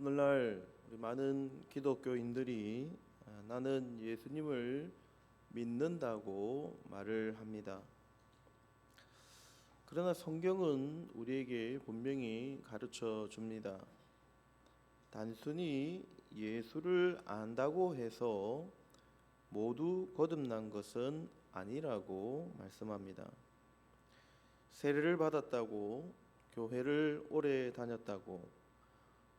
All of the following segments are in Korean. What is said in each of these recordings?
오늘날 우리 많은 기독교인들이 나는 예수님을 믿는다고 말을 합니다. 그러나 성경은 우리에게 분명히 가르쳐 줍니다. 단순히 예수를 안다고 해서 모두 거듭난 것은 아니라고 말씀합니다. 세례를 받았다고, 교회를 오래 다녔다고,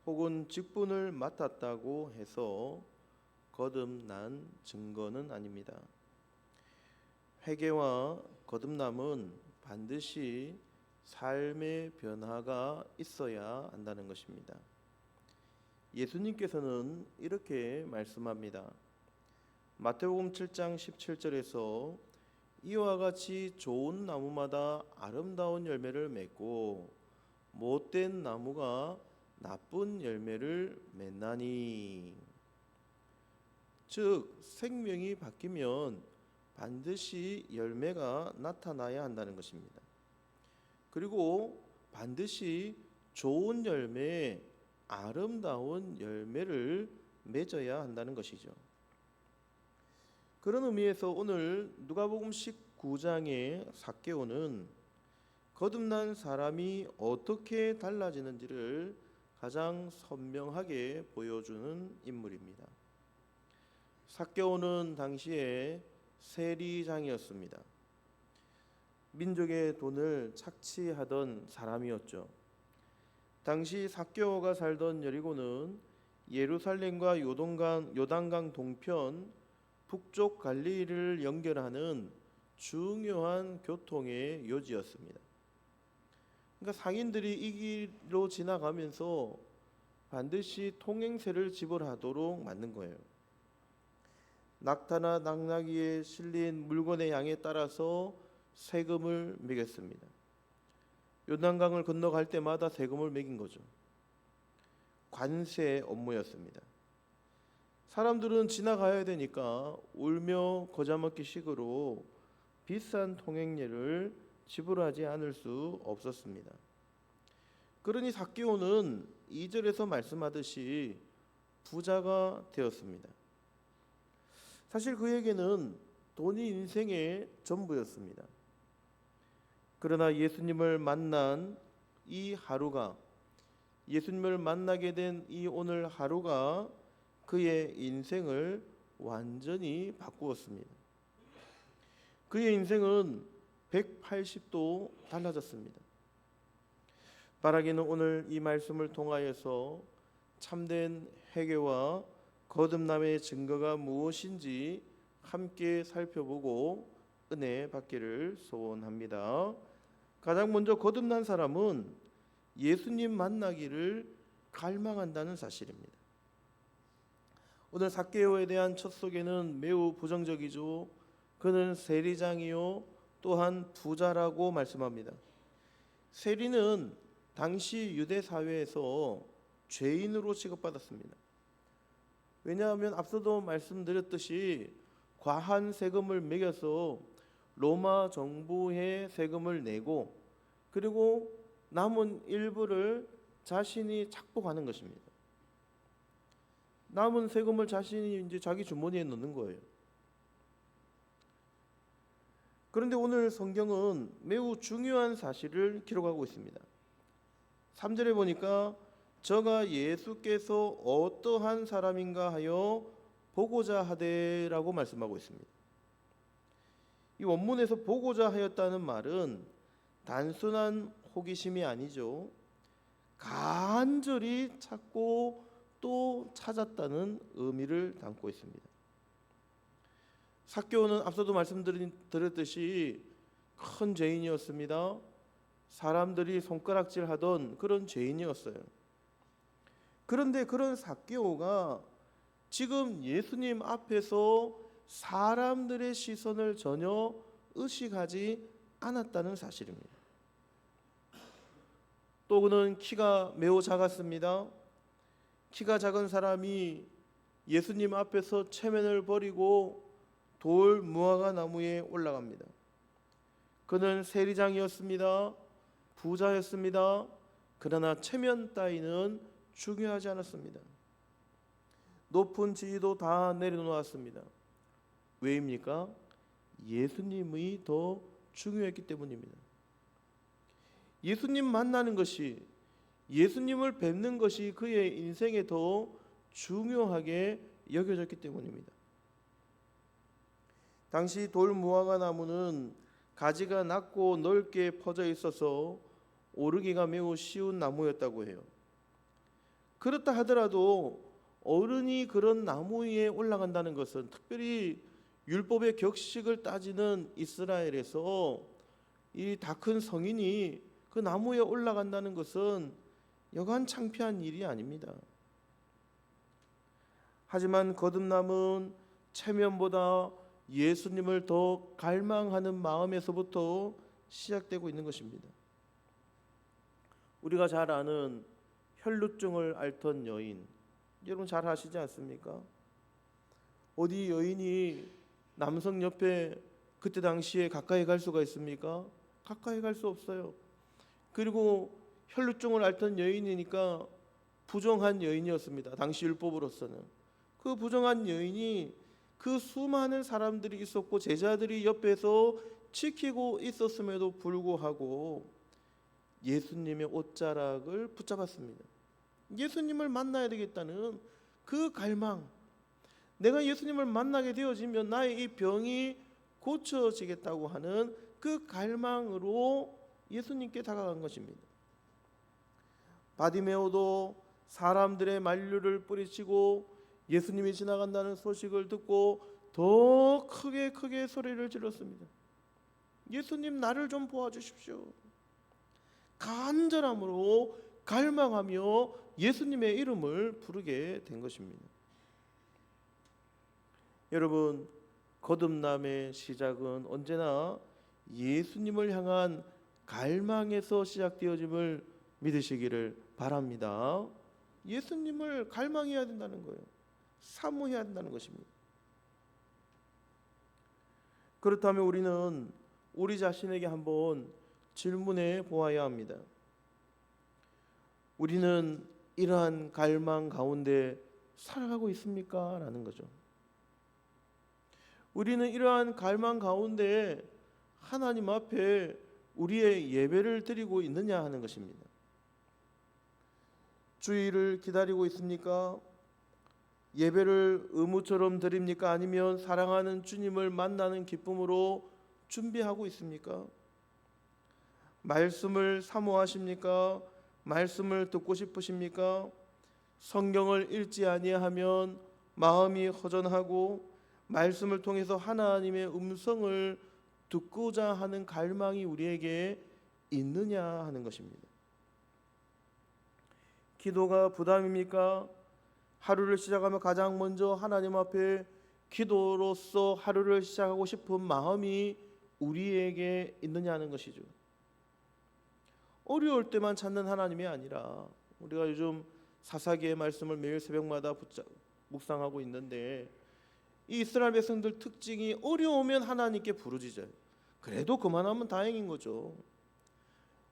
혹은 직분을 맡았다고 해서 거듭난 증거는 아닙니다. 회개와 거듭남은 반드시 삶의 변화가 있어야 한다는 것입니다. 예수님께서는 이렇게 말씀합니다. 마태복음 7장 17절에서 이와 같이 좋은 나무마다 아름다운 열매를 맺고 못된 나무가 나쁜 열매를 맺나니, 즉 생명이 바뀌면 반드시 열매가 나타나야 한다는 것입니다. 그리고 반드시 좋은 열매, 아름다운 열매를 맺어야 한다는 것이죠. 그런 의미에서 오늘 누가복음 19장의 삭개오는 거듭난 사람이 어떻게 달라지는지를 가장 선명하게 보여주는 인물입니다. 삭개오는 당시에 세리장이었습니다. 민족의 돈을 착취하던 사람이었죠. 당시 삭개오가 살던 여리고는 예루살렘과 요단강 동편 북쪽 갈릴리를 연결하는 중요한 교통의 요지였습니다. 그러니까 상인들이 이 길로 지나가면서 반드시 통행세를 지불하도록 만든 거예요. 낙타나 낙나귀에 실린 물건의 양에 따라서 세금을 매겼습니다. 요단강을 건너갈 때마다 세금을 매긴 거죠. 관세 업무였습니다. 사람들은 지나가야 되니까 울며 거자먹기 식으로 비싼 통행료를 지불하지 않을 수 없었습니다. 그러니 삭개오는 2절에서 말씀하듯이 부자가 되었습니다. 사실 그에게는 돈이 인생의 전부였습니다. 그러나 예수님을 만난 이 하루가, 예수님을 만나게 된 이 오늘 하루가 그의 인생을 완전히 바꾸었습니다. 그의 인생은 180도 달라졌습니다. 바라기는 오늘 이 말씀을 통하여서 참된 회개와 거듭남의 증거가 무엇인지 함께 살펴보고 은혜 받기를 소원합니다. 가장 먼저 거듭난 사람은 예수님 만나기를 갈망한다는 사실입니다. 오늘 삭개오에 대한 첫 소개는 매우 부정적이죠. 그는 세리장이요 또한 부자라고 말씀합니다. 세리는 당시 유대 사회에서 죄인으로 취급받았습니다. 왜냐하면 앞서도 말씀드렸듯이 과한 세금을 매겨서 로마 정부에 세금을 내고 그리고 남은 일부를 자신이 착복하는 것입니다. 남은 세금을 자신이 이제 자기 주머니에 넣는 거예요. 그런데 오늘 성경은 매우 중요한 사실을 기록하고 있습니다. 3절에 보니까 저가 예수께서 어떠한 사람인가 하여 보고자 하되라고 말씀하고 있습니다. 이 원문에서 보고자 하였다는 말은 단순한 호기심이 아니죠. 간절히 찾고 또 찾았다는 의미를 담고 있습니다. 삭개오는 앞서도 말씀드렸듯이 큰 죄인이었습니다. 사람들이 손가락질하던 그런 죄인이었어요. 그런데 그런 삭개오가 지금 예수님 앞에서 사람들의 시선을 전혀 의식하지 않았다는 사실입니다. 또 그는 키가 매우 작았습니다. 키가 작은 사람이 예수님 앞에서 체면을 버리고 돌 무화과 나무에 올라갑니다. 그는 세리장이었습니다. 부자였습니다. 그러나 체면 따위는 중요하지 않았습니다. 높은 지위도 다 내려놓았습니다. 왜입니까? 예수님이 더 중요했기 때문입니다. 예수님 만나는 것이, 예수님을 뵙는 것이 그의 인생에 더 중요하게 여겨졌기 때문입니다. 당시 돌무화과 나무는 가지가 낮고 넓게 퍼져 있어서 오르기가 매우 쉬운 나무였다고 해요. 그렇다 하더라도 어른이 그런 나무 위에 올라간다는 것은, 특별히 율법의 격식을 따지는 이스라엘에서 이 다 큰 성인이 그 나무에 올라간다는 것은 여간 창피한 일이 아닙니다. 하지만 거듭남은 체면보다 예수님을 더 갈망하는 마음에서부터 시작되고 있는 것입니다. 우리가 잘 아는 혈루증을 앓던 여인, 여러분 잘 아시지 않습니까? 어디 여인이 남성 옆에 그때 당시에 가까이 갈 수가 있습니까? 가까이 갈 수 없어요. 그리고 혈루증을 앓던 여인이니까 부정한 여인이었습니다. 당시 율법으로서는. 그 부정한 여인이 그 수많은 사람들이 있었고 제자들이 옆에서 지키고 있었음에도 불구하고 예수님의 옷자락을 붙잡았습니다. 예수님을 만나야 되겠다는 그 갈망, 내가 예수님을 만나게 되어지면 나의 이 병이 고쳐지겠다고 하는 그 갈망으로 예수님께 다가간 것입니다. 바디메오도 사람들의 만류를 뿌리치고 예수님이 지나간다는 소식을 듣고 더 크게 소리를 질렀습니다. 예수님, 나를 좀 도와주십시오. 간절함으로 갈망하며 예수님의 이름을 부르게 된 것입니다. 여러분, 거듭남의 시작은 언제나 예수님을 향한 갈망에서 시작되어짐을 믿으시기를 바랍니다. 예수님을 갈망해야 된다는 거예요. 사모해야 된다는 것입니다. 그렇다면 우리는 우리 자신에게 한번 질문해 보아야 합니다. 우리는 이러한 갈망 가운데 살아가고 있습니까? 라는 거죠. 우리는 이러한 갈망 가운데 하나님 앞에 우리의 예배를 드리고 있느냐 하는 것입니다. 주일을 기다리고 있습니까? 예배를 의무처럼 드립니까? 아니면 사랑하는 주님을 만나는 기쁨으로 준비하고 있습니까? 말씀을 사모하십니까? 말씀을 듣고 싶으십니까? 성경을 읽지 아니하면 마음이 허전하고 말씀을 통해서 하나님의 음성을 듣고자 하는 갈망이 우리에게 있느냐 하는 것입니다. 기도가 부담입니까? 하루를 시작하면 가장 먼저 하나님 앞에 기도로서 하루를 시작하고 싶은 마음이 우리에게 있느냐 하는 것이죠. 어려울 때만 찾는 하나님이 아니라, 우리가 요즘 사사기의 말씀을 매일 새벽마다 묵상하고 있는데, 이 이스라엘 백성들 특징이 어려우면 하나님께 부르짖어요. 그래도 그만하면 다행인 거죠.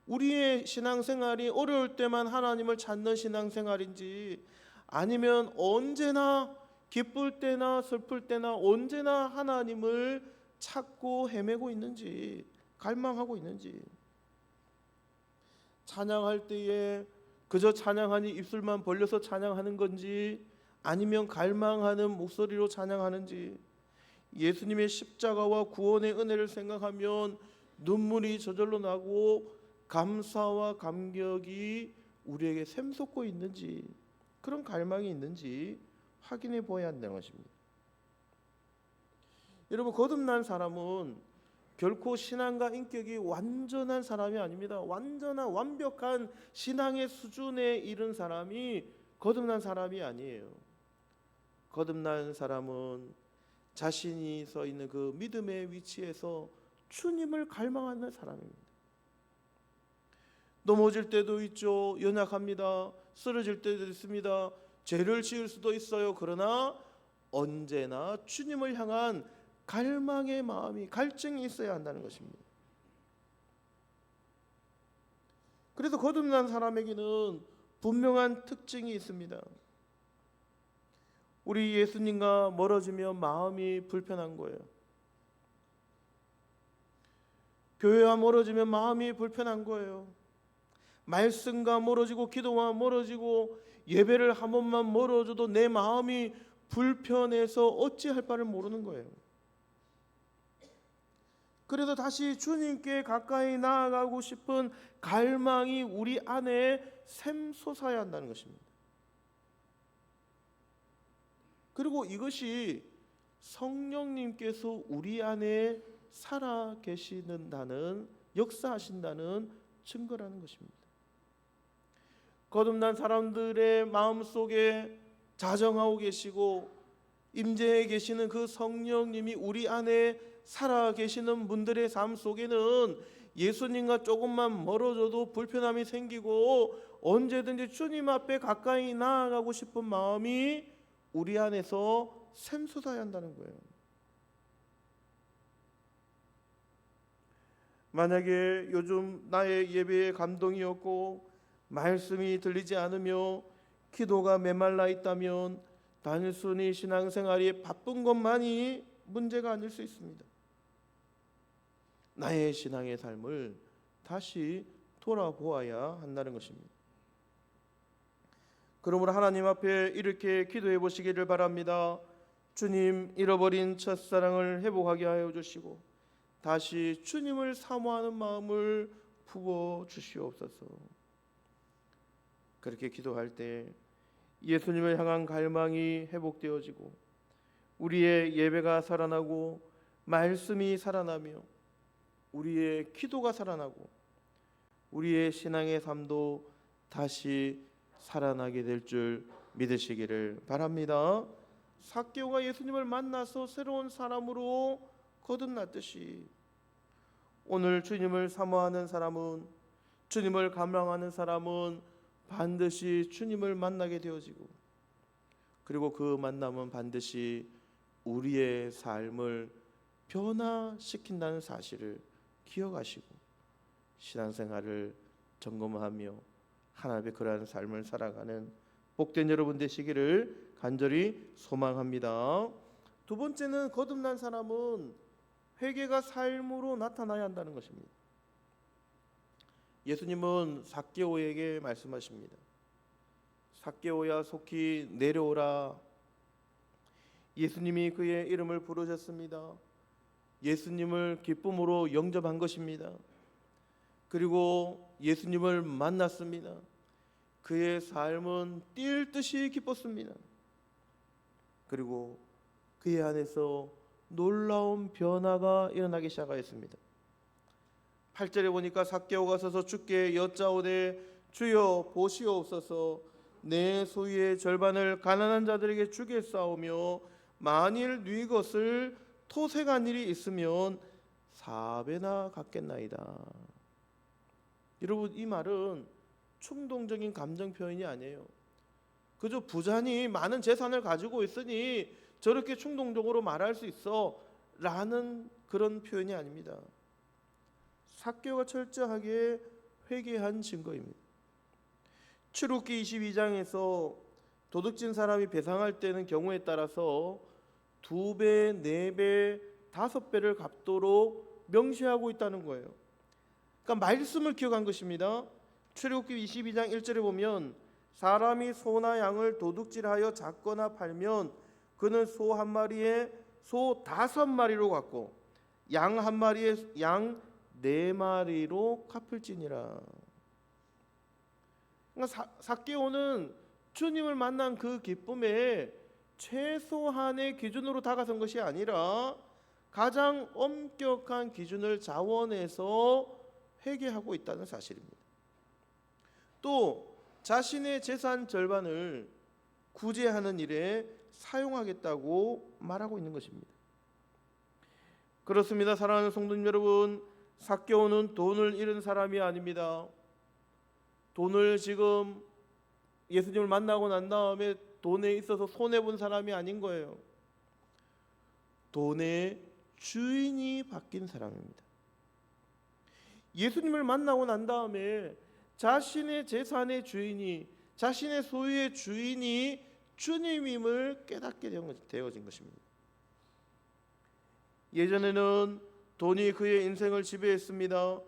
우리의 신앙생활이 어려울 때만 하나님을 찾는 신앙생활인지, 아니면 언제나 기쁠 때나 슬플 때나 언제나 하나님을 찾고 헤매고 있는지, 갈망하고 있는지, 찬양할 때에 그저 찬양하니 입술만 벌려서 찬양하는 건지, 아니면 갈망하는 목소리로 찬양하는지, 예수님의 십자가와 구원의 은혜를 생각하면 눈물이 저절로 나고 감사와 감격이 우리에게 샘솟고 있는지, 그런 갈망이 있는지 확인해 보아야 한다는 것입니다. 여러분, 거듭난 사람은 결코 신앙과 인격이 완전한 사람이 아닙니다. 완전한 완벽한 신앙의 수준에 이른 사람이 거듭난 사람이 아니에요. 거듭난 사람은 자신이 서 있는 그 믿음의 위치에서 주님을 갈망하는 사람입니다. 넘어질 때도 있죠. 연약합니다. 쓰러질 때도 있습니다. 죄를 지을 수도 있어요. 그러나 언제나 주님을 향한 갈망의 마음이, 갈증이 있어야 한다는 것입니다. 그래서 거듭난 사람에게는 분명한 특징이 있습니다. 우리 예수님과 멀어지면 마음이 불편한 거예요. 교회와 멀어지면 마음이 불편한 거예요. 말씀과 멀어지고 기도와 멀어지고 예배를 한 번만 멀어져도 내 마음이 불편해서 어찌할 바를 모르는 거예요. 그래서 다시 주님께 가까이 나아가고 싶은 갈망이 우리 안에 샘솟아야 한다는 것입니다. 그리고 이것이 성령님께서 우리 안에 살아 계시는다는, 역사하신다는 증거라는 것입니다. 거듭난 사람들의 마음속에 자정하고 계시고 임재해 계시는 그 성령님이 우리 안에 살아 계시는 분들의 삶 속에는 예수님과 조금만 멀어져도 불편함이 생기고 언제든지 주님 앞에 가까이 나아가고 싶은 마음이 우리 안에서 샘솟아야 한다는 거예요. 만약에 요즘 나의 예배에 감동이 없고 말씀이 들리지 않으며 기도가 메말라 있다면 단순히 신앙생활이 바쁜 것만이 문제가 아닐 수 있습니다. 나의 신앙의 삶을 다시 돌아보아야 한다는 것입니다. 그러므로 하나님 앞에 이렇게 기도해 보시기를 바랍니다. 주님, 잃어버린 첫사랑을 회복하게 하여 주시고 다시 주님을 사모하는 마음을 부어 주시옵소서. 그렇게 기도할 때 예수님을 향한 갈망이 회복되어지고 우리의 예배가 살아나고 말씀이 살아나며 우리의 기도가 살아나고 우리의 신앙의 삶도 다시 살아나게 될 줄 믿으시기를 바랍니다. 삭개오가 예수님을 만나서 새로운 사람으로 거듭났듯이 오늘 주님을 사모하는 사람은, 주님을 갈망하는 사람은 반드시 주님을 만나게 되어지고 그리고 그 만남은 반드시 우리의 삶을 변화시킨다는 사실을 기억하시고 신앙생활을 점검하며 하나님의 그러한 삶을 살아가는 복된 여러분 되시기를 간절히 소망합니다. 두 번째는 거듭난 사람은 회개가 삶으로 나타나야 한다는 것입니다. 예수님은 삭개오에게 말씀하십니다. 삭개오야 속히 내려오라. 예수님이 그의 이름을 부르셨습니다. 예수님을 기쁨으로 영접한 것입니다. 그리고 예수님을 만났습니다. 그의 삶은 뛸 듯이 기뻤습니다. 그리고 그의 안에서 놀라운 변화가 일어나기 시작하였습니다. 8절에 보니까 삭개오가 서서 주께 여짜오되 주여 보시옵소서, 내 소유의 절반을 가난한 자들에게 주겠사오며 만일 네 것을 토색한 일이 있으면 4배나 갚겠나이다. 여러분, 이 말은 충동적인 감정 표현이 아니에요. 그저 부자니 많은 재산을 가지고 있으니 저렇게 충동적으로 말할 수 있어 라는 그런 표현이 아닙니다. 삭개오가 철저하게 회개한 증거입니다. 출애굽기 22장에서 도둑진 사람이 배상할 때는 경우에 따라서 2배, 4배, 5배를 갚도록 명시하고 있다는 거예요. 그러니까 말씀을 기억한 것입니다. 출애굽기 22장 1절에 보면 사람이 소나 양을 도둑질하여 잡거나 팔면 그는 소 한 마리에 소 5마리로 갚고 양 한 마리에 양 4마리로 갚을지니라. 그러니까 삭개오는 주님을 만난 그 기쁨에 최소한의 기준으로 다가선 것이 아니라 가장 엄격한 기준을 자원해서 회개하고 있다는 사실입니다. 또 자신의 재산 절반을 구제하는 일에 사용하겠다고 말하고 있는 것입니다. 그렇습니다. 사랑하는 성도님 여러분, 삭개오는 돈을 잃은 사람이 아닙니다. 돈을 지금 예수님을 만나고 난 다음에 돈에 있어서 손해본 사람이 아닌 거예요. 돈의 주인이 바뀐 사람입니다. 예수님을 만나고 난 다음에 자신의 재산의 주인이, 자신의 소유의 주인이 주님임을 깨닫게 되어진 것입니다. 예전에는 돈이 그의 인생을 지배했습니다.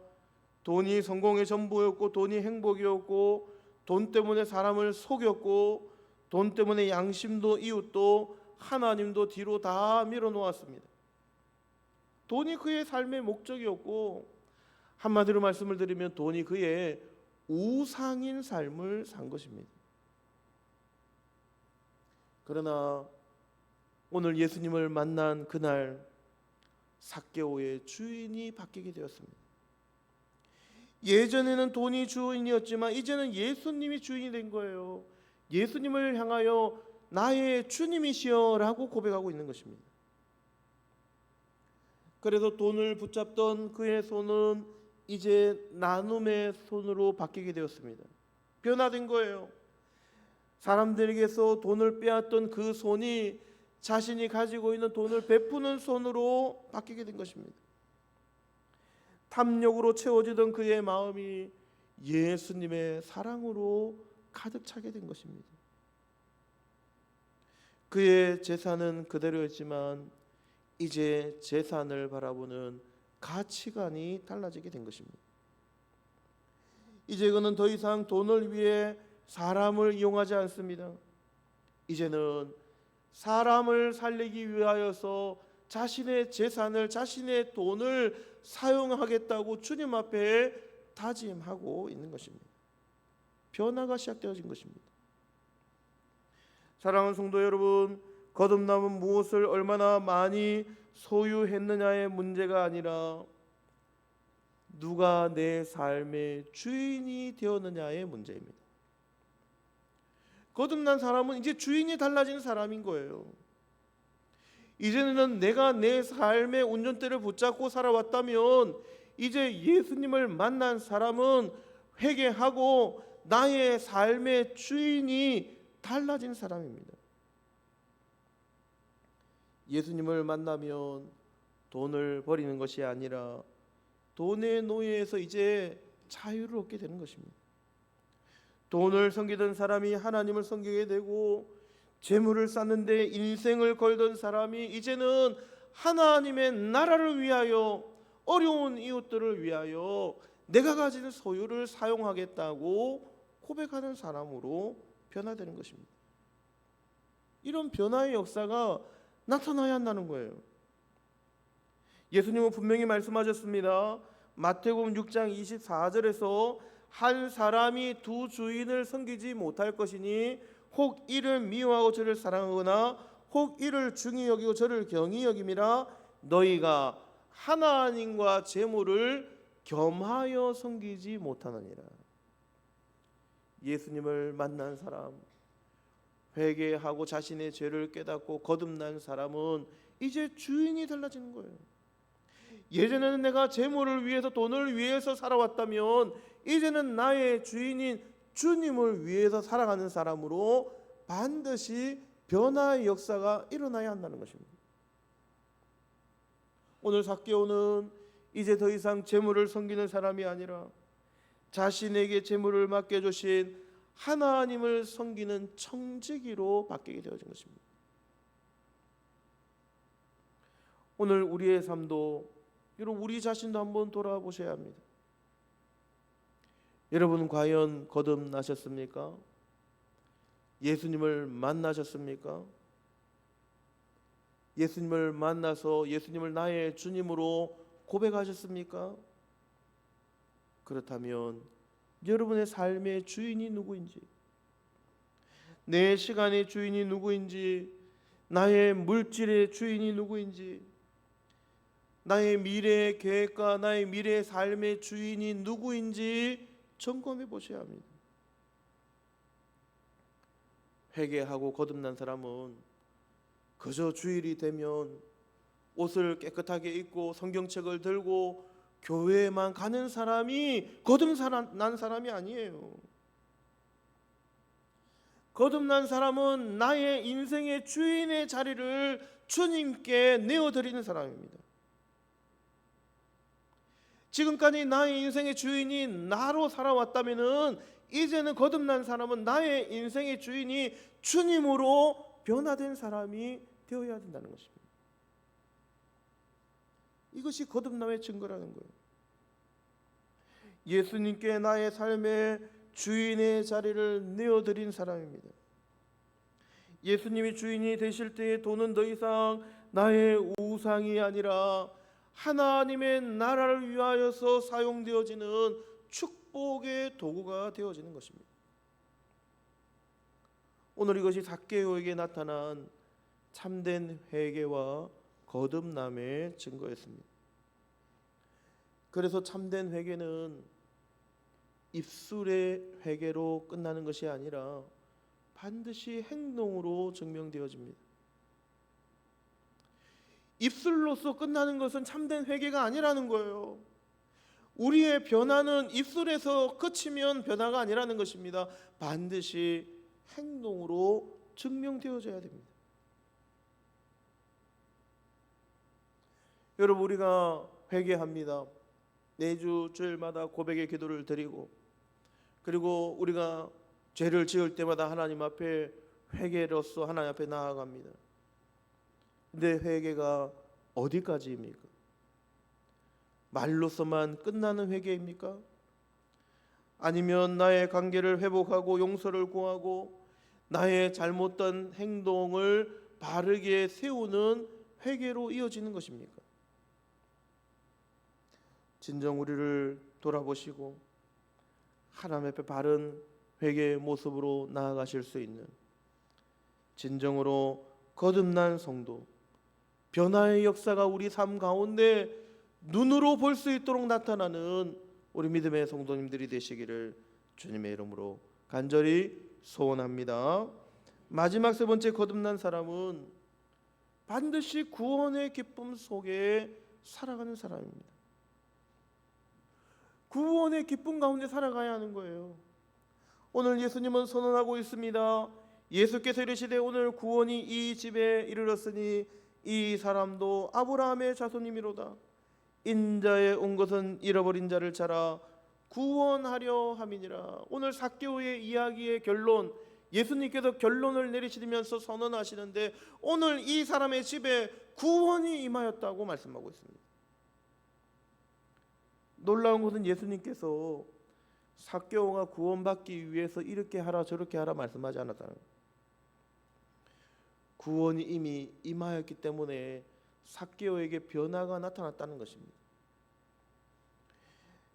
돈이 성공의 전부였고, 돈이 행복이었고, 돈 때문에 사람을 속였고, 돈 때문에 양심도 이웃도 하나님도 뒤로 다 밀어놓았습니다. 돈이 그의 삶의 목적이었고, 한마디로 말씀을 드리면 돈이 그의 우상인 삶을 산 것입니다. 그러나 오늘 예수님을 만난 그날 삭개오의 주인이 바뀌게 되었습니다. 예전에는 돈이 주인이었지만 이제는 예수님이 주인이 된 거예요. 예수님을 향하여 나의 주님이시여라고 고백하고 있는 것입니다. 그래서 돈을 붙잡던 그의 손은 이제 나눔의 손으로 바뀌게 되었습니다. 변화된 거예요. 사람들에게서 돈을 빼앗던 그 손이 자신이 가지고 있는 돈을 베푸는 손으로 바뀌게 된 것입니다. 탐욕으로 채워지던 그의 마음이 예수님의 사랑으로 가득 차게 된 것입니다. 그의 재산은 그대로였지만 이제 재산을 바라보는 가치관이 달라지게 된 것입니다. 이제 그는 더 이상 돈을 위해 사람을 이용하지 않습니다. 이제는 사람을 살리기 위하여서 자신의 재산을, 자신의 돈을 사용하겠다고 주님 앞에 다짐하고 있는 것입니다. 변화가 시작되어진 것입니다. 사랑하는 성도 여러분, 거듭남은 무엇을 얼마나 많이 소유했느냐의 문제가 아니라 누가 내 삶의 주인이 되었느냐의 문제입니다. 거듭난 사람은 이제 주인이 달라진 사람인 거예요. 이제는 내가 내 삶의 운전대를 붙잡고 살아왔다면 이제 예수님을 만난 사람은 회개하고 나의 삶의 주인이 달라진 사람입니다. 예수님을 만나면 돈을 버리는 것이 아니라 돈의 노예에서 이제 자유를 얻게 되는 것입니다. 돈을 섬기던 사람이 하나님을 섬기게 되고, 재물을 쌓는데 인생을 걸던 사람이 이제는 하나님의 나라를 위하여, 어려운 이웃들을 위하여 내가 가진 소유를 사용하겠다고 고백하는 사람으로 변화되는 것입니다. 이런 변화의 역사가 나타나야 한다는 거예요. 예수님은 분명히 말씀하셨습니다. 마태복음 6장 24절에서 한 사람이 두 주인을 섬기지 못할 것이니 혹 이를 미워하고 저를 사랑하거나 혹 이를 중히 여기고 저를 경히 여김이라. 너희가 하나님과 재물을 겸하여 섬기지 못하느니라. 예수님을 만난 사람, 회개하고 자신의 죄를 깨닫고 거듭난 사람은 이제 주인이 달라지는 거예요. 예전에는 내가 재물을 위해서, 돈을 위해서 살아왔다면 이제는 나의 주인인 주님을 위해서 살아가는 사람으로 반드시 변화의 역사가 일어나야 한다는 것입니다. 오늘 삭개오는 이제 더 이상 재물을 섬기는 사람이 아니라 자신에게 재물을 맡겨주신 하나님을 섬기는 청지기로 바뀌게 되어진 것입니다. 오늘 우리의 삶도, 여러분 우리 자신도 한번 돌아보셔야 합니다. 여러분 과연 거듭나셨습니까? 예수님을 만나셨습니까? 예수님을 만나서 예수님을 나의 주님으로 고백하셨습니까? 그렇다면 여러분의 삶의 주인이 누구인지, 내 시간의 주인이 누구인지, 나의 물질의 주인이 누구인지, 나의 미래의 계획과 나의 미래의 삶의 주인이 누구인지 점검해 보셔야 합니다. 회개하고 거듭난 사람은 그저 주일이 되면 옷을 깨끗하게 입고 성경책을 들고 교회에만 가는 사람이 거듭난 사람이 아니에요. 거듭난 사람은 나의 인생의 주인의 자리를 주님께 내어드리는 사람입니다. 지금까지 나의 인생의 주인이 나로 살아왔다면은 이제는 거듭난 사람은 나의 인생의 주인이 주님으로 변화된 사람이 되어야 된다는 것입니다. 이것이 거듭남의 증거라는 거예요. 예수님께 나의 삶의 주인의 자리를 내어드린 사람입니다. 예수님이 주인이 되실 때에 돈은 더 이상 나의 우상이 아니라 하나님의 나라를 위하여서 사용되어지는 축복의 도구가 되어지는 것입니다. 오늘 이것이 삭개오에게 나타난 참된 회개와 거듭남의 증거였습니다. 그래서 참된 회개는 입술의 회개로 끝나는 것이 아니라 반드시 행동으로 증명되어집니다. 입술로서 끝나는 것은 참된 회개가 아니라는 거예요. 우리의 변화는 입술에서 그치면 변화가 아니라는 것입니다. 반드시 행동으로 증명되어져야 됩니다. 여러분, 우리가 회개합니다. 매주 주일마다 고백의 기도를 드리고, 그리고 우리가 죄를 지을 때마다 하나님 앞에 회개로서 하나님 앞에 나아갑니다. 근데 회개가 어디까지입니까? 말로서만 끝나는 회개입니까? 아니면 나의 관계를 회복하고 용서를 구하고 나의 잘못된 행동을 바르게 세우는 회개로 이어지는 것입니까? 진정 우리를 돌아보시고 하나님 앞에 바른 회개의 모습으로 나아가실 수 있는 진정으로 거듭난 성도, 변화의 역사가 우리 삶 가운데 눈으로 볼 수 있도록 나타나는 우리 믿음의 성도님들이 되시기를 주님의 이름으로 간절히 소원합니다. 마지막 세 번째 거듭난 사람은 반드시 구원의 기쁨 속에 살아가는 사람입니다. 구원의 기쁨 가운데 살아가야 하는 거예요. 오늘 예수님은 선언하고 있습니다. 예수께서 이르시되 오늘 구원이 이 집에 이르렀으니 이 사람도 아브라함의 자손이미로다. 인자에 온 것은 잃어버린 자를 찾아 구원하려 함이니라. 오늘 삭개오의 이야기의 결론, 예수님께서 결론을 내리시면서 선언하시는데 오늘 이 사람의 집에 구원이 임하였다고 말씀하고 있습니다. 놀라운 것은 예수님께서 삭개오가 구원받기 위해서 이렇게 하라 저렇게 하라 말씀하지 않았다는 거예요. 구원이 이미 임하였기 때문에 삭개오에게 변화가 나타났다는 것입니다.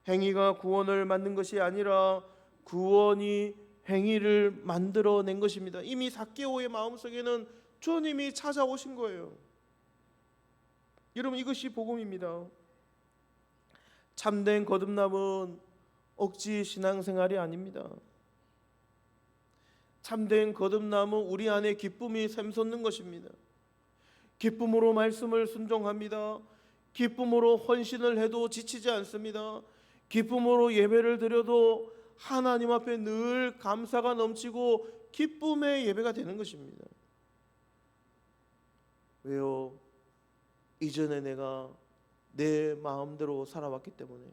행위가 구원을 만든 것이 아니라 구원이 행위를 만들어낸 것입니다. 이미 삭개오의 마음속에는 주님이 찾아오신 거예요. 여러분, 이것이 복음입니다. 참된 거듭남은 억지 신앙생활이 아닙니다. 참된 거듭남은 우리 안에 기쁨이 샘솟는 것입니다. 기쁨으로 말씀을 순종합니다. 기쁨으로 헌신을 해도 지치지 않습니다. 기쁨으로 예배를 드려도 하나님 앞에 늘 감사가 넘치고 기쁨의 예배가 되는 것입니다. 왜요? 이전에 내가 내 마음대로 살아왔기 때문에,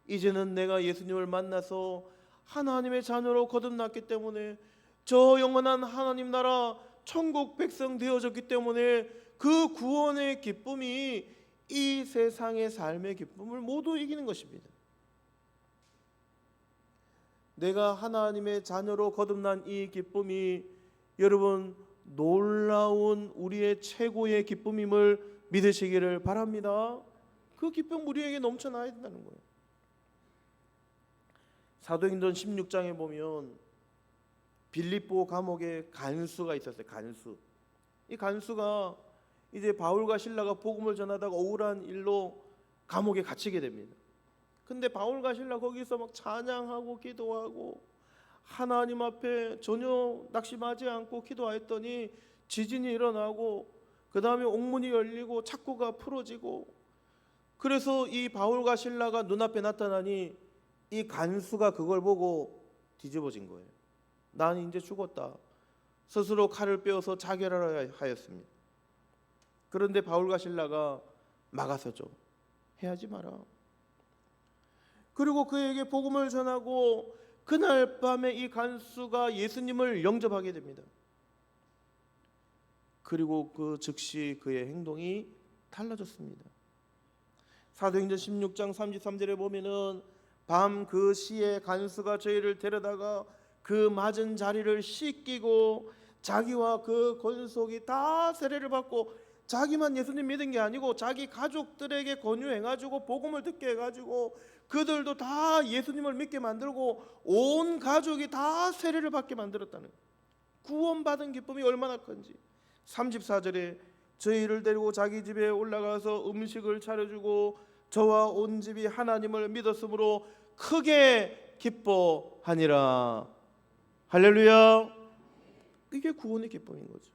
이제는 내가 예수님을 만나서 하나님의 자녀로 거듭났기 때문에, 저 영원한 하나님 나라 천국 백성 되어졌기 때문에 그 구원의 기쁨이 이 세상의 삶의 기쁨을 모두 이기는 것입니다. 내가 하나님의 자녀로 거듭난 이 기쁨이 여러분 놀라운 우리의 최고의 기쁨임을 믿으시기를 바랍니다. 그 기쁨 우리에게 넘쳐나야 된다는 거예요. 사도행전 16장에 보면 빌립보 감옥에 간수가 있었어요. 간수. 이 간수가 이제 바울과 실라가 복음을 전하다가 억울한 일로 감옥에 갇히게 됩니다. 근데 바울과 실라 거기서 막 찬양하고 기도하고 하나님 앞에 전혀 낙심하지 않고 기도했더니 지진이 일어나고 그 다음에 옥문이 열리고 착고가 풀어지고, 그래서 이 바울과 실라가 눈앞에 나타나니 이 간수가 그걸 보고 뒤집어진 거예요. 나는 이제 죽었다. 스스로 칼을 빼어서 자결하려 하였습니다. 그런데 바울과 실라가 막아서죠. 해하지 마라. 그리고 그에게 복음을 전하고 그날 밤에 이 간수가 예수님을 영접하게 됩니다. 그리고 그 즉시 그의 행동이 달라졌습니다. 사도행전 16장 33절에 보면은 밤 그 시에 간수가 저희를 데려다가 그 맞은 자리를 씻기고 자기와 그 권속이 다 세례를 받고, 자기만 예수님 믿은 게 아니고 자기 가족들에게 권유해가지고 복음을 듣게 해가지고 그들도 다 예수님을 믿게 만들고 온 가족이 다 세례를 받게 만들었다는 거예요. 구원받은 기쁨이 얼마나 큰지. 34절에 저희를 데리고 자기 집에 올라가서 음식을 차려주고 저와 온 집이 하나님을 믿었으므로 크게 기뻐하니라. 할렐루야. 이게 구원의 기쁨인 거죠.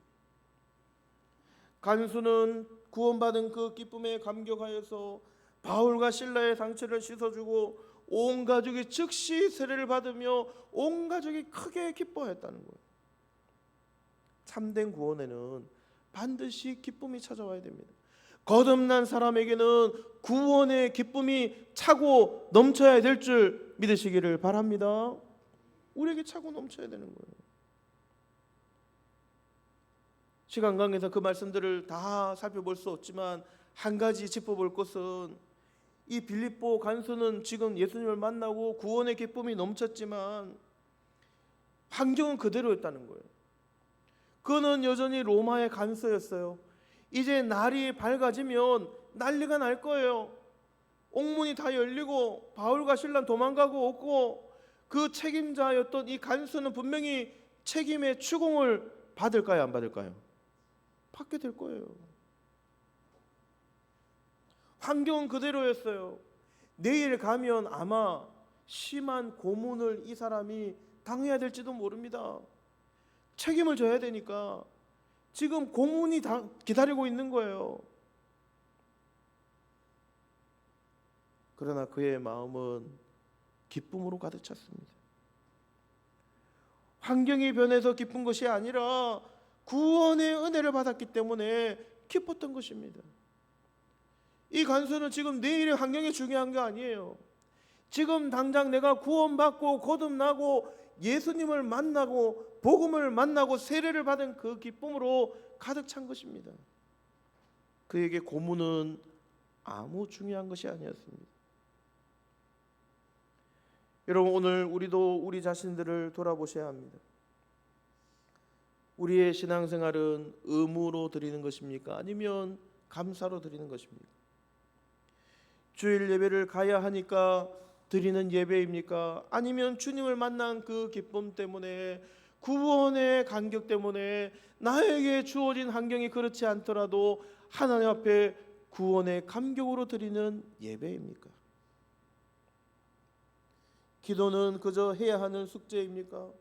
간수는 구원받은 그 기쁨에 감격하여서 바울과 실라의 상처를 씻어주고 온 가족이 즉시 세례를 받으며 온 가족이 크게 기뻐했다는 거예요. 참된 구원에는 반드시 기쁨이 찾아와야 됩니다. 거듭난 사람에게는 구원의 기쁨이 차고 넘쳐야 될 줄 믿으시기를 바랍니다. 우리에게 차고 넘쳐야 되는 거예요. 시간 관계에서 그 말씀들을 다 살펴볼 수 없지만 한 가지 짚어볼 것은, 이 빌립보 간수는 지금 예수님을 만나고 구원의 기쁨이 넘쳤지만 환경은 그대로였다는 거예요. 그는 여전히 로마의 간수였어요. 이제 날이 밝아지면 난리가 날 거예요. 옥문이 다 열리고 바울과 실라는 도망가고 없고, 그 책임자였던 이 간수는 분명히 책임의 추궁을 받을까요, 안 받을까요? 받게 될 거예요. 환경은 그대로였어요. 내일 가면 아마 심한 고문을 이 사람이 당해야 될지도 모릅니다. 책임을 져야 되니까 지금 고문이 기다리고 있는 거예요. 그러나 그의 마음은 기쁨으로 가득 찼습니다. 환경이 변해서 기쁜 것이 아니라 구원의 은혜를 받았기 때문에 기뻤던 것입니다. 이 간수는 지금 내일의 환경이 중요한 게 아니에요. 지금 당장 내가 구원받고 거듭나고 예수님을 만나고 복음을 만나고 세례를 받은 그 기쁨으로 가득 찬 것입니다. 그에게 고문은 아무 중요한 것이 아니었습니다. 여러분, 오늘 우리도 우리 자신들을 돌아보셔야 합니다. 우리의 신앙생활은 의무로 드리는 것입니까? 아니면 감사로 드리는 것입니까? 주일 예배를 가야 하니까 드리는 예배입니까? 아니면 주님을 만난 그 기쁨 때문에, 구원의 감격 때문에 나에게 주어진 환경이 그렇지 않더라도 하나님 앞에 구원의 감격으로 드리는 예배입니까? 기도는 그저 해야 하는 숙제입니까?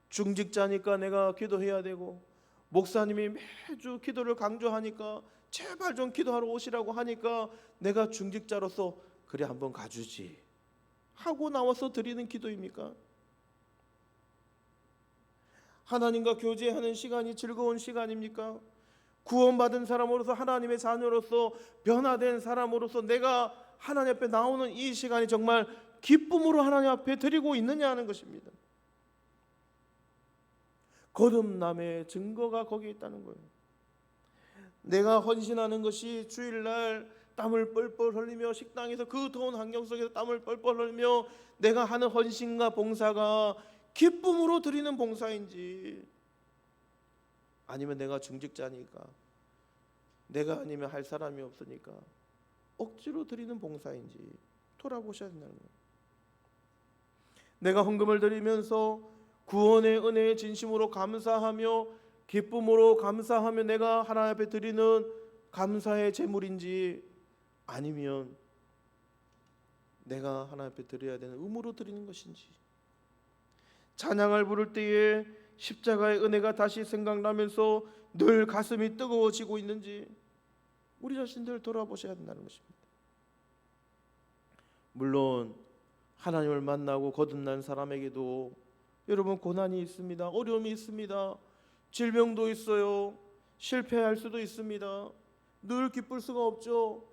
중직자니까 내가 기도해야 되고, 목사님이 매주 기도를 강조하니까 제발 좀 기도하러 오시라고 하니까 내가 중직자로서 그래 한번 가주지 하고 나와서 드리는 기도입니까? 하나님과 교제하는 시간이 즐거운 시간입니까? 구원받은 사람으로서, 하나님의 자녀로서, 변화된 사람으로서 내가 하나님 앞에 나오는 이 시간이 정말 기쁨으로 하나님 앞에 드리고 있느냐 하는 것입니다. 거듭남의 증거가 거기에 있다는 거예요. 내가 헌신하는 것이 주일날 땀을 뻘뻘 흘리며 식당에서 그 더운 환경 속에서 땀을 뻘뻘 흘리며 내가 하는 헌신과 봉사가 기쁨으로 드리는 봉사인지, 아니면 내가 중직자니까 내가 아니면 할 사람이 없으니까 억지로 드리는 봉사인지 돌아보셔야 된다는 거예요. 내가 헌금을 드리면서 구원의 은혜에 진심으로 감사하며 기쁨으로 감사하며 내가 하나님 앞에 드리는 감사의 제물인지, 아니면 내가 하나님 앞에 드려야 되는 의무로 드리는 것인지, 찬양을 부를 때에 십자가의 은혜가 다시 생각나면서 늘 가슴이 뜨거워지고 있는지 우리 자신들 돌아보셔야 된다는 것입니다. 물론 하나님을 만나고 거듭난 사람에게도 여러분 고난이 있습니다. 어려움이 있습니다. 질병도 있어요. 실패할 수도 있습니다. 늘 기쁠 수가 없죠.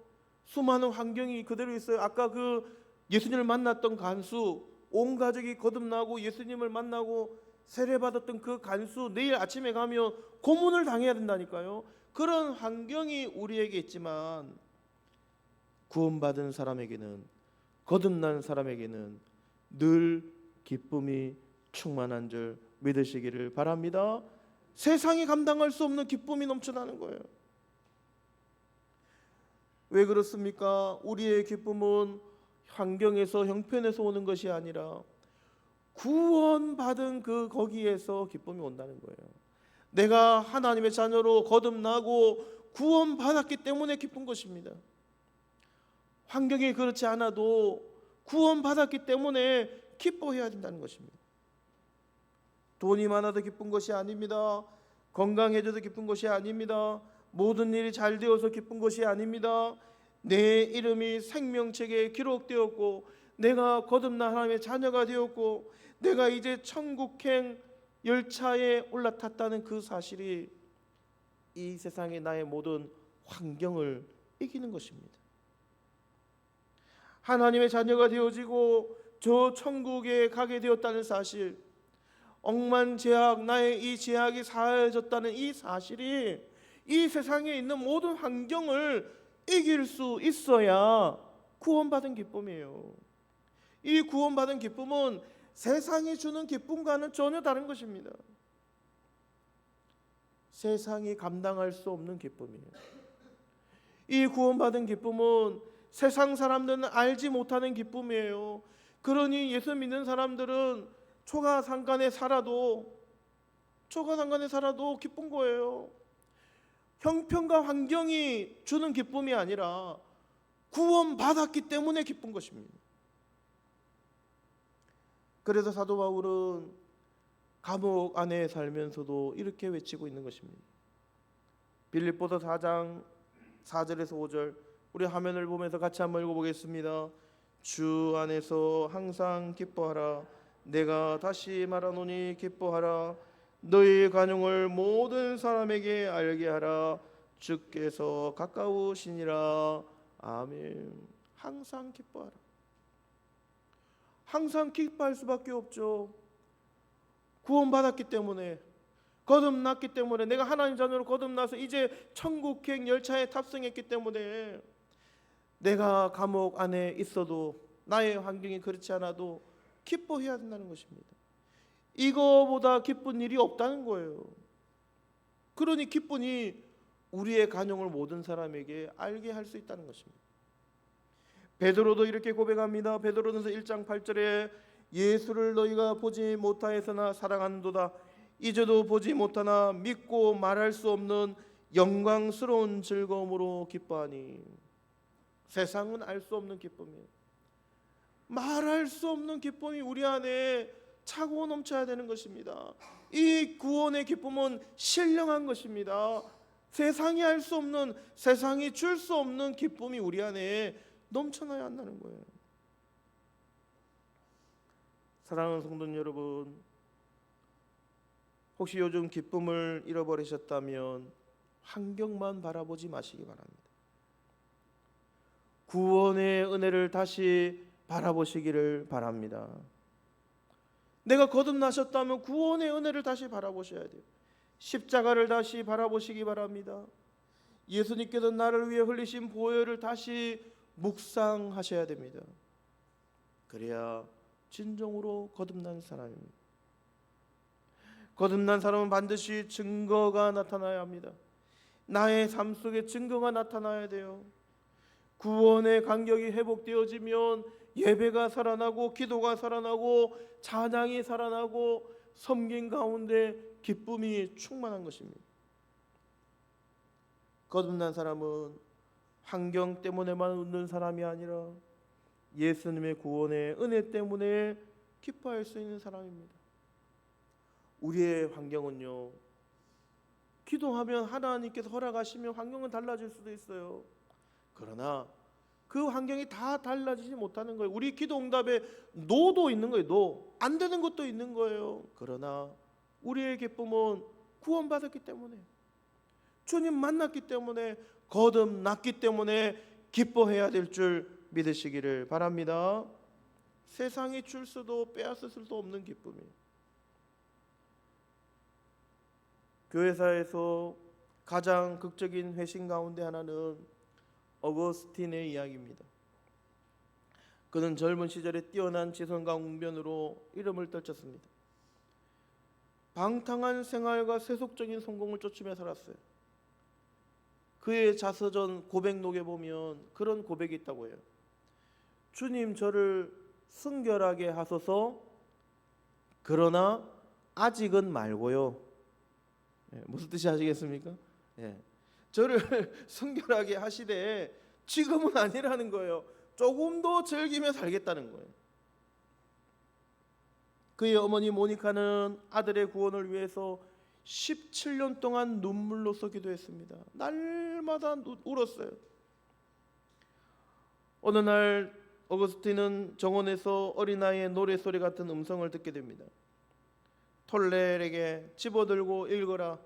수많은 환경이 그대로 있어요. 아까 그 예수님을 만났던 간수, 온 가족이 거듭나고 예수님을 만나고 세례받았던 그 간수, 내일 아침에 가면 고문을 당해야 된다니까요. 그런 환경이 우리에게 있지만 구원받은 사람에게는, 거듭난 사람에게는 늘 기쁨이 충만한 줄 믿으시기를 바랍니다. 세상이 감당할 수 없는 기쁨이 넘쳐나는 거예요. 왜 그렇습니까? 우리의 기쁨은 환경에서, 형편에서 오는 것이 아니라 구원받은 그 거기에서 기쁨이 온다는 거예요. 내가 하나님의 자녀로 거듭나고 구원받았기 때문에 기쁜 것입니다. 환경이 그렇지 않아도 구원받았기 때문에 기뻐해야 된다는 것입니다. 돈이 많아도 기쁜 것이 아닙니다. 건강해져도 기쁜 것이 아닙니다. 모든 일이 잘 되어서 기쁜 것이 아닙니다. 내 이름이 생명책에 기록되었고 내가 거듭난 하나님의 자녀가 되었고 내가 이제 천국행 열차에 올라탔다는 그 사실이 이 세상의 나의 모든 환경을 이기는 것입니다. 하나님의 자녀가 되어지고 저 천국에 가게 되었다는 사실, 억만제약, 나의 이 제약이 사해졌다는 이 사실이 이 세상에 있는 모든 환경을 이길 수 있어야 구원받은 기쁨이에요. 이 구원받은 기쁨은 세상이 주는 기쁨과는 전혀 다른 것입니다. 세상이 감당할 수 없는 기쁨이에요. 이 구원받은 기쁨은 세상 사람들은 알지 못하는 기쁨이에요. 그러니 예수 믿는 사람들은 초가상간에 살아도 기쁜 거예요. 형편과 환경이 주는 기쁨이 아니라 구원받았기 때문에 기쁜 것입니다. 그래서 사도 바울은 감옥 안에 살면서도 이렇게 외치고 있는 것입니다. 빌립보서 4장 4절에서 5절, 우리 화면을 보면서 같이 한번 읽어보겠습니다. 주 안에서 항상 기뻐하라. 내가 다시 말하노니 기뻐하라. 너희 간용을 모든 사람에게 알게 하라. 주께서 가까우시니라. 아멘. 항상 기뻐하라. 항상 기뻐할 수밖에 없죠. 구원받았기 때문에, 거듭났기 때문에, 내가 하나님 자녀로 거듭나서 이제 천국행 열차에 탑승했기 때문에 내가 감옥 안에 있어도, 나의 환경이 그렇지 않아도 기뻐해야 된다는 것입니다. 이거보다 기쁜 일이 없다는 거예요. 그러니 기쁨이 우리의 간용을 모든 사람에게 알게 할 수 있다는 것입니다. 베드로도 이렇게 고백합니다. 베드로전서 1장 8절에 예수를 너희가 보지 못하였으나 사랑하는도다. 이제도 보지 못하나 믿고 말할 수 없는 영광스러운 즐거움으로 기뻐하니. 세상은 알 수 없는 기쁨이에요. 말할 수 없는 기쁨이 우리 안에 차고 넘쳐야 되는 것입니다. 이 구원의 기쁨은 신령한 것입니다. 세상이 알 수 없는, 세상이 줄 수 없는 기쁨이 우리 안에 넘쳐나야 한다는 거예요. 사랑하는 성도 여러분, 혹시 요즘 기쁨을 잃어버리셨다면 환경만 바라보지 마시기 바랍니다. 구원의 은혜를 다시 바라보시기를 바랍니다. 내가 거듭나셨다면 구원의 은혜를 다시 바라보셔야 돼요. 십자가를 다시 바라보시기 바랍니다. 예수님께서 나를 위해 흘리신 보혈을 다시 묵상하셔야 됩니다. 그래야 진정으로 거듭난 사람입니다. 거듭난 사람은 반드시 증거가 나타나야 합니다. 나의 삶 속에 증거가 나타나야 돼요. 구원의 간격이 회복되어지면 예배가 살아나고 기도가 살아나고 찬양이 살아나고 섬긴 가운데 기쁨이 충만한 것입니다. 거듭난 사람은 환경 때문에만 웃는 사람이 아니라 예수님의 구원의 은혜 때문에 기뻐할 수 있는 사람입니다. 우리의 환경은요, 기도하면 하나님께서 허락하시면 환경은 달라질 수도 있어요. 그러나 그 환경이 다 달라지지 못하는 거예요. 우리 기도 응답에 노도 있는 거예요. 노. 안 되는 것도 있는 거예요. 그러나 우리의 기쁨은 구원받았기 때문에, 주님 만났기 때문에, 거듭났기 때문에 기뻐해야 될 줄 믿으시기를 바랍니다. 세상이 줄 수도 빼앗을 수도 없는 기쁨이에요. 교회사에서 가장 극적인 회심 가운데 하나는 어거스틴의 이야기입니다. 그는 젊은 시절에 뛰어난 지성과 웅변으로 이름을 떨쳤습니다. 방탕한 생활과 세속적인 성공을 쫓으며 살았어요. 그의 자서전 고백록에 보면 그런 고백이 있다고 해요. 주님, 저를 순결하게 하소서, 그러나 아직은 말고요. 무슨 뜻이 아시겠습니까? 저를 순결하게 하시되 지금은 아니라는 거예요. 조금 더 즐기며 살겠다는 거예요. 그의 어머니 모니카는 아들의 구원을 위해서 17년 동안 눈물로써 기도했습니다. 날마다 울었어요. 어느 날 어거스틴은 정원에서 어린아이의 노래소리 같은 음성을 듣게 됩니다. 톨레에게 집어들고 읽어라.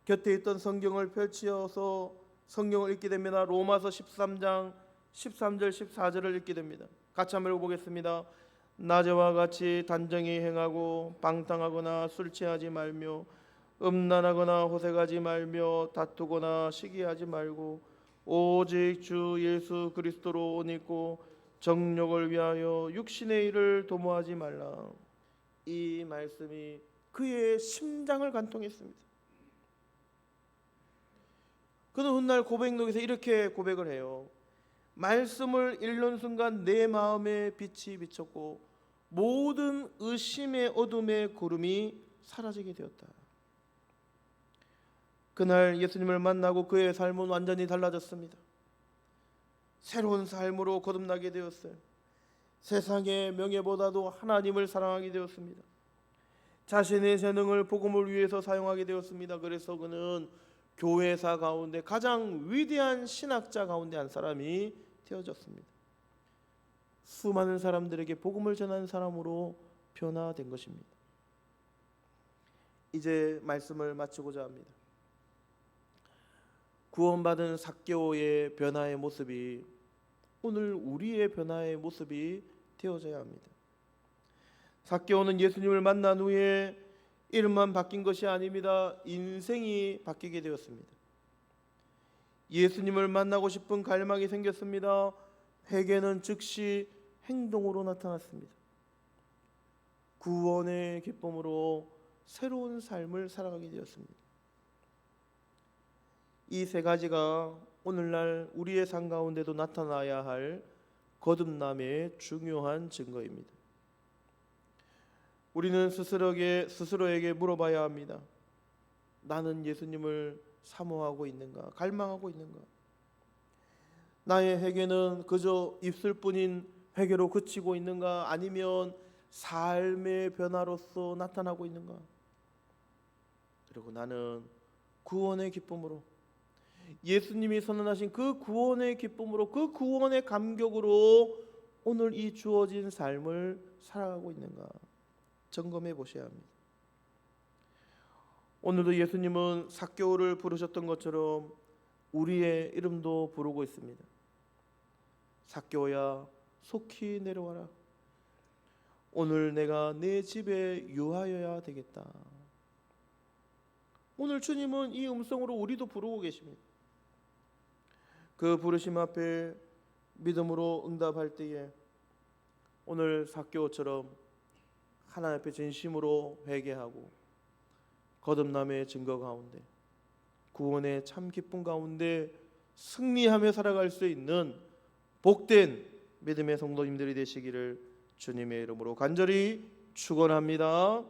곁에 있던 성경을 펼치어서 성경을 읽게 됩니다. 로마서 13장 13절 14절을 읽게 됩니다. 같이 한번 읽어보겠습니다. 낮에와 같이 단정히 행하고 방탕하거나 술 취하지 말며 음란하거나 호색하지 말며 다투거나 시기하지 말고 오직 주 예수 그리스도로 옷 입고 정욕을 위하여 육신의 일을 도모하지 말라. 이 말씀이 그의 심장을 간통했습니다. 그는 훗날 고백록에서 이렇게 고백을 해요. 말씀을 읽는 순간 내 마음에 빛이 비쳤고 모든 의심의 어둠의 구름이 사라지게 되었다. 그날 예수님을 만나고 그의 삶은 완전히 달라졌습니다. 새로운 삶으로 거듭나게 되었어요. 세상의 명예보다도 하나님을 사랑하게 되었습니다. 자신의 재능을 복음을 위해서 사용하게 되었습니다. 그래서 그는 교회사 가운데 가장 위대한 신학자 가운데 한 사람이 되어졌습니다. 수많은 사람들에게 복음을 전하는 사람으로 변화된 것입니다. 이제 말씀을 마치고자 합니다. 구원받은 삭개오의 변화의 모습이 오늘 우리의 변화의 모습이 되어져야 합니다. 삭개오는 예수님을 만난 후에 이름만 바뀐 것이 아닙니다. 인생이 바뀌게 되었습니다. 예수님을 만나고 싶은 갈망이 생겼습니다. 회개는 즉시 행동으로 나타났습니다. 구원의 기쁨으로 새로운 삶을 살아가게 되었습니다. 이 세 가지가 오늘날 우리의 삶 가운데도 나타나야 할 거듭남의 중요한 증거입니다. 우리는 스스로에게 물어봐야 합니다. 나는 예수님을 사모하고 있는가? 갈망하고 있는가? 나의 회개는 그저 입술뿐인 회개로 그치고 있는가? 아니면 삶의 변화로서 나타나고 있는가? 그리고 나는 구원의 기쁨으로 예수님이 선언하신 그 구원의 기쁨으로 그 구원의 감격으로 오늘 이 주어진 삶을 살아가고 있는가 점검해 보셔야 합니다. 오늘도 예수님은 삭개오를 부르셨던 것처럼 우리의 이름도 부르고 있습니다. 삭개오야, 속히 내려와라. 오늘 내가 내 집에 유하여야 되겠다. 오늘 주님은 이 음성으로 우리도 부르고 계십니다. 그 부르심 앞에 믿음으로 응답할 때에 오늘 삭개오처럼 하나님 앞에 진심으로 회개하고 거듭남의 증거 가운데 구원의 참 기쁨 가운데 승리하며 살아갈 수 있는 복된 믿음의 성도님들이 되시기를 주님의 이름으로 간절히 축원합니다.